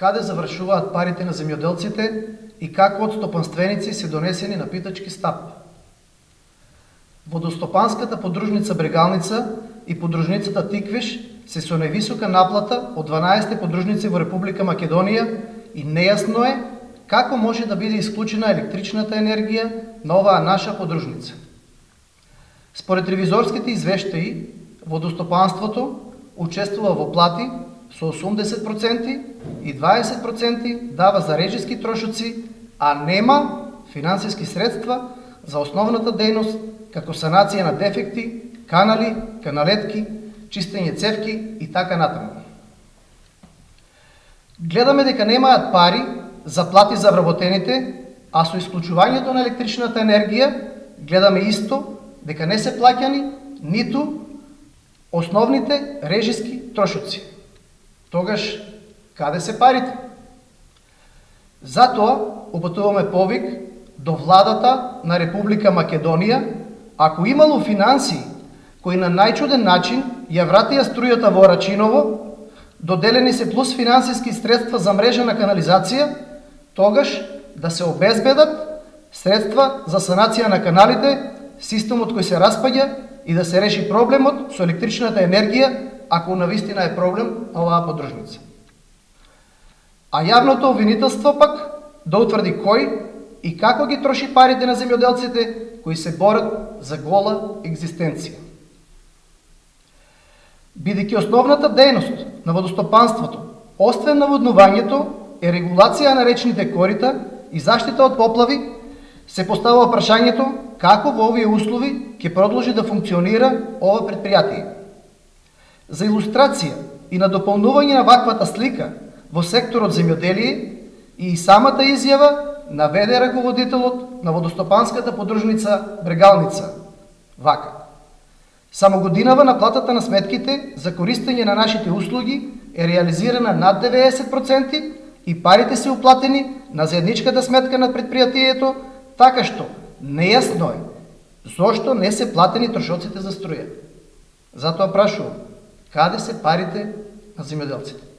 каде завршуваат парите на земјоделците и како од стопанственици се донесени на питачки стап. Водостопанската подружница Брегалница и подружницата Тиквиш се со највисока наплата од 12 подружници во Република Македонија и нејасно е како може да биде исклучена електричната енергија на оваа наша подружница. Според ревизорските извештаи, водостопанството учествува во плати со 80% и 20% дава за режиски трошоци, а нема финансиски средства за основната дејност како санација на дефекти, канали, каналетки, чистење цевки и така натаму. Гледаме дека немаат пари за плати за вработените, а со исклучувањето на електричната енергија гледаме исто дека не се плаќани ниту основните режиски трошоци. Тогаш, каде се парите? Затоа упатуваме повик до владата на Република Македонија, ако имало финансии кои на најчуден начин ја вратија струјата во Рачиново, доделени се плюс финансиски средства за мрежа на канализација, тогаш да се обезбедат средства за санација на каналите, системот кој се распаѓа и да се реши проблемот со електричната енергија, ако навистина е проблем на оваа подружница. А јавното обвинителство пак да утврди кој и како ги троши парите на земјоделците кои се борат за гола екзистенција. Бидејќи основната дејност на водостопанството, освен наводнувањето, е регулација на речните корита и заштита од поплави, се поставува прашањето како во овие услови ќе продолжи да функционира ова предпријатие. За илустрација и на дополнување на ваквата слика во секторот земјоделие и самата изјава наведе раководителот на водостопанската подружница Брегалница. Вака. Само годинава наплатата на сметките за користење на нашите услуги е реализирана над 90% и парите се уплатени на заедничката сметка на предпријатието, така што нејасно е зошто не се платени трошоците за струја. Затоа прашувам, каде се парите на земјоделците?